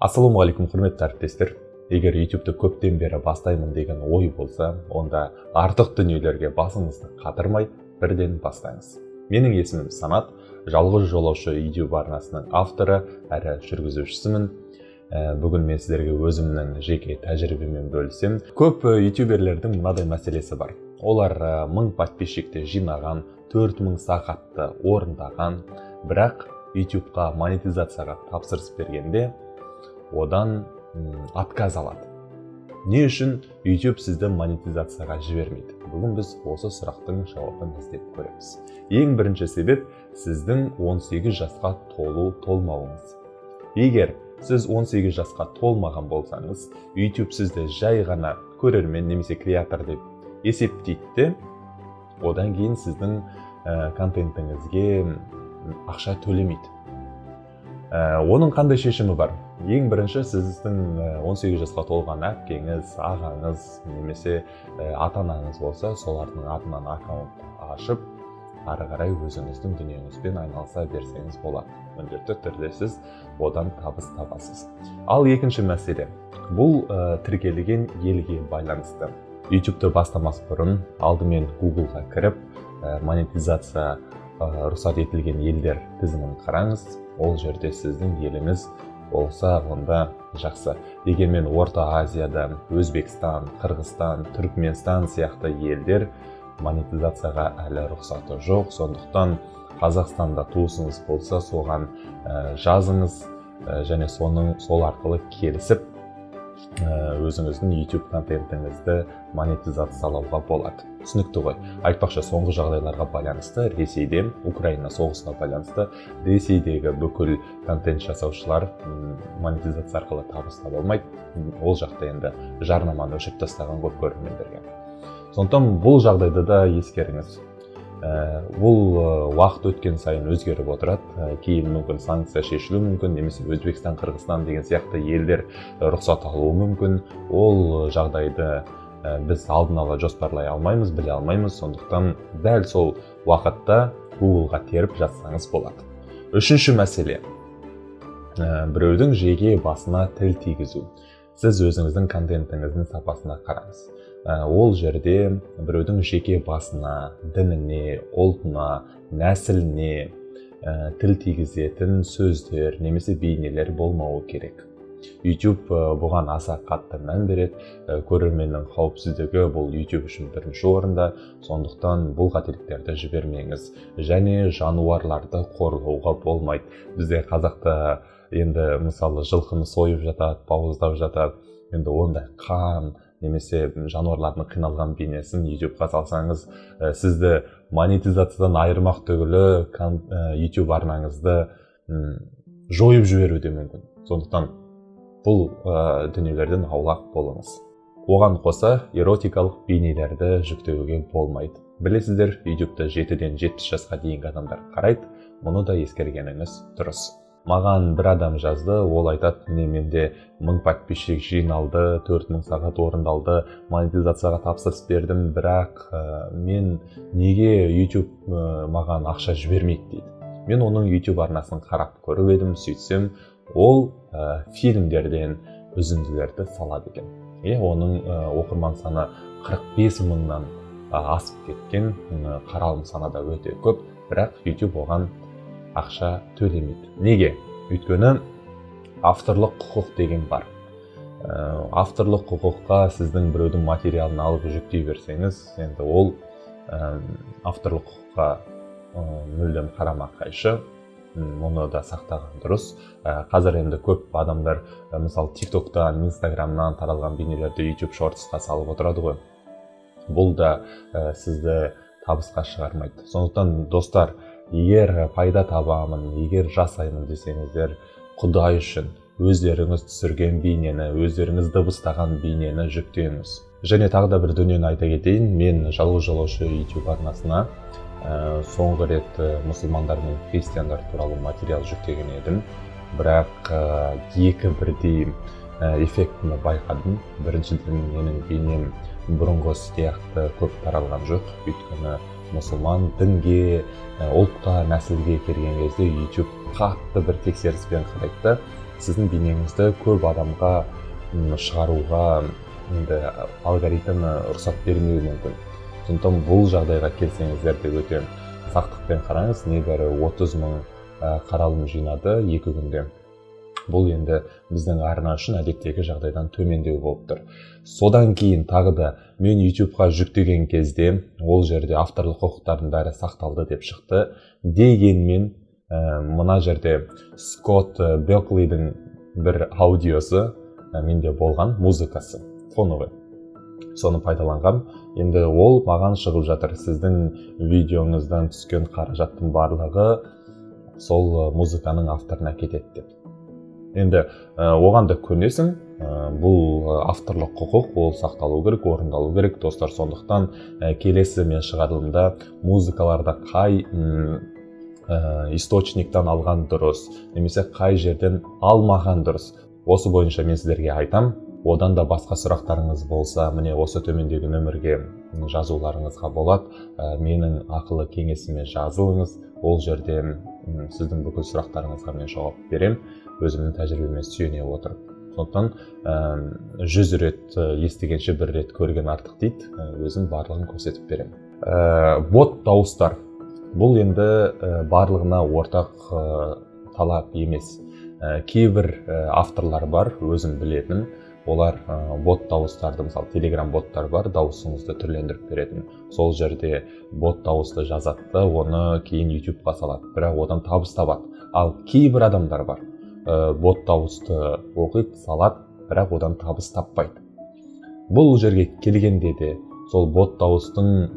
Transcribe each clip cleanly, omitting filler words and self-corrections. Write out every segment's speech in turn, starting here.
Ассалаумағалейкум, құрметті әріптестер. Егер YouTube'ды көптен бері бастаймын деген ой болса, онда артық дүниелерге басыңызды қатырмай, бірден бастаңыз. Менің есімім Санат, жалғыз жолаушы YouTube арнасының авторы әрі жүргізушісімін. Бүгін мен сіздерге өзімнің жеке тәжірибемен бөлісем. Көп ютуберлердің мынадай мәселесі бар. Олар 1000 подписчикті жинаған, 4000 сағатты орындаған, бірақ YouTube'ға монетизацияға тапсырыс бергенде одан отказ алады. Не үшін YouTube сізді монетизацияға жібермейді? Бүгін біз осы сұрақтың жауабын іздеп көреміз. Ең бірінші себеп сіздің 18 жасқа толмауыңыз. Егер сіз 18 жасқа толмаған болсаңыз, YouTube сізді жай ғана көрермен немесе креатор деп есептейді, одан кейін сіздің контентіңізге ақша төлемейді. Оның қандай шешімі бар? Ең бірінші, сіздің 18 жасқа толған әпкеңіз, ағаңыз немесе ата-анаңыз болса, солардың атынан аккаунт ашып, ары қарай өзіңіздің дүниеңізбен айналыса берсеңіз болады. Міндетті түрде сіз одан табыс табасыз. Ал екінші мәселе, бұл тіркелген елге байланысты. YouTube'ды бастамас бұрын алдымен Google-ға кіріп, монетизация рұқсат етілген елдер тізімін қараңыз. Ол жерде сіздің еліңіз болса, онда жақсы. Дегенмен Орта Азияда Өзбекстан, Қырғызстан, Түркменстан сияқты елдер монетизацияға әлі рұқсаты жоқ. Сондықтан Қазақстанда туысыңыз болса, соған жазыңыз және сол арқылы келісіп өзіңіздің YouTube контентіңізді монетизациялауға болады. Түсінікті ғой. Айтпақшы, соңғы жағдайларға байланысты Ресейде, Украина соғысына байланысты Ресейдегі бүкіл контент жасаушылар монетизация арқылы табыс таба алмайды. Ол жақта енді жарнаманы өшіріп тастаған көп көрермендерге. Сондықтан бұл жағдайды да ескеріңіз. Бұл уақыт өткен сайын өзгеріп отырады. Кейін мүмкін санкция шешілуі мүмкін, немесе Өзбекстан, Қырғызстан деген сияқты елдер рұқсат алуы мүмкін. Ол жағдайды біз алдын ала жоспарлай алмаймыз, біле алмаймыз. Сондықтан дәл сол уақытта Google-ға теріп жатсаңыз болады. Үшінші мәселе, біреудің жеке басына тіл тигізу. Сіз өзіңіздің контентіңіздің сапасына қараңыз. Ол жерде біреудің жеке басына, дініне, ұлтына, нәсіліне тіл тигізетін сөздер немесе бейнелер болмауы керек. YouTube бұған аса қатты мән береді. Көрерменнің қауіпсіздігі бұл YouTube үшін бірінші орында. Сондықтан бұл қателіктерді жібермеңіз. Және жануарларды қорлауға болмайды. Бізде қазақта енді мысалы жылқыны сойып жатады, бауыздап жатады. Енді ондай қан немесе жануарлардың қиналған бейнесін YouTube'ға салсаңыз, сізді монетизациядан айырмақ түгілі YouTube арнаңызды жойып жіберуі де мүмкін. Сондықтан бұл дүниелерден аулақ болыңыз. Оған қоса эротикалық бейнелерді жүктеуге болмайды. Білесіздер, YouTube'да 7-ден 70 жасқа дейінгі адамдар қарайды. Мұны да ескергеніңіз дұрыс. Маған бір адам жазды, ол айтады, менде 1000 подписчик жиналды, 4000 сағат орындалды, монетизацияға тапсырыс бердім, бірақ мен неге YouTube маған ақша жібермейді дейді. Мен оның YouTube арнасын қарап көріп едім, сөйтсем, ол фильмдерден үзінділерді салады екен. Оның оқырман саны 45 мыңнан асып кеткен, қаралым саны да өте көп, бірақ YouTube оған ақша төлемейді. Неге? Өйткені авторлық құқық деген бар. Авторлық құқыққа сіздің біреудің материалын алып жүктей берсеңіз, енді ол авторлық құқыққа мүлдем қарама-қайшы. Мұны да сақтаған дұрыс. Қазір енді көп адамдар мысалы TikTok-тан, Instagram-нан таралған бейнелерді YouTube Shorts-қа салып отырады ғой. Бұл да сізді табысқа шығармайды. Сондықтан достар, егер пайда табамын, егер жасаймын десеңіздер, Құдай үшін өздеріңіз түсірген бейнені, өздеріңіз дыбыстаған бейнені жүктеңіз. Және тағы да бір дүниені айта кетейін, мен жалғыз жолаушы YouTube арнасына соңғы рет мұсылмандар мен христиандар туралы материал жүктеген едім. Бірақ екі бірдей эффектіні байқадым. Біріншіден, менің бейнем бұрынғы сияқты көп таралған жоқ. Өйткені мұсылман дінге, ұлтқа, нәсілге келген кезде YouTube қатты бір тексеріспен қарайды. сіздің бейнеңізді көп адамға шығаруға енді алгоритм рұқсат бермеуі мүмкін. Сондықтан бұл жағдайға келсеңіздер де өте сақтықпен қараңыз. Небәрі 30 000 қаралым жинады 2 күнде. Бұл енді біздің арна үшін әдеттегі жағдайдан төмендеу болып тұр. Содан кейін тағы да мен YouTube-ға жүктеген кезде ол жерде авторлық құқықтардың бәрі сақталды деп шықты. Дегенмен мына жерде Скотт Беклидің бір аудиосы менде болған, музыкасы, фоновый. Соны пайдаланғам. Енді ол маған шығып жатыр. Сіздің видеоңыздан түскен қаражаттың барлығы сол музыканың авторына кетеді деп. Енді оған да көнесің, бұл авторлық құқық, ол сақталу керек, орындалу керек, достар. Сондықтан келесі мен шығарылымда музыкаларда қай источниктан алған дұрыс, немесе қай жерден алмаған дұрыс. Осы бойынша мен сіздерге айтам. Одан да басқа сұрақтарыңыз болса, міне осы төмендегі нөмірге жазуларыңызға болады. Менің ақылы кеңесіме жазылыңыз. Ол жерде сіздің бүкіл сұрақтарыңызға мен жауап берем, өзімнің тәжірибеме сүйене отырып. Сондықтан 100 рет естігенше 1 рет көрген артық дейді, өзім барлығын көрсетіп берем. Бот дауыстар. Бұл енді барлығына ортақ талап емес. Кейбір авторлар бар, өзім білетін. Олар бот дауыстарды, мысалы Telegram боттар бар, дауысыңызды түрлендіріп беретін. Сол жерде бот дауысты жазады, оны кейін YouTube-ға салады, бірақ одан табыс табады. Ал кейбір адамдар бар, бот дауысты оқиды, салады, бірақ одан табыс таппайды. Бұл жерге келгенде де сол бот дауыстың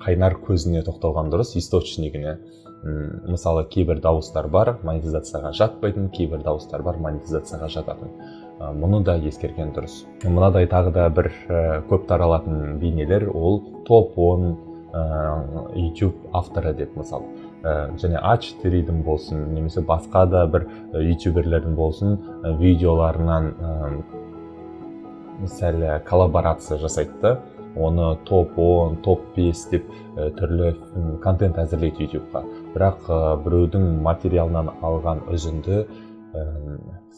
қайнар көзіне тоқталған дұрыс, источнигіне. Мысалы кейбір дауыстар бар, монетизацияға жатпайтын, кейбір дауыстар бар, монетизацияға жататын. Мұны да ескерген дұрыс. Мынадай тағы да бір көп таралатын бейнелер, ол топ 10 YouTube авторы деп, мысалы. Және А4-дің болсын, немесе басқа да бір ютуберлердің болсын, видеоларынан сәл коллаборация жасайды. Оны топ 10, топ 5 деп түрлі контент әзірлейді YouTube-ға. Бірақ біреудің материалынан алған үзінді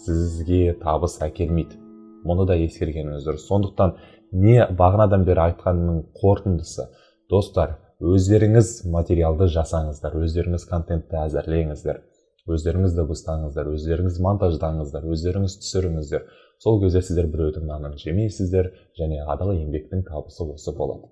сізге табыс әкелмейді. Мұны да ескергеніңіз дұрыс. Сондықтан не бағанадан бері айтқанның қорытындысы, достар, өздеріңіз материалды жасаңыздар, өздеріңіз контентті әзірлеңіздер, өздеріңіз дыбыстаңыздар, өздеріңіз монтаждаңыздар, өздеріңіз түсіріңіздер. Сол кезде сіздер біреудің нанын жемейсіздер, және адал еңбектің табысы осы болады.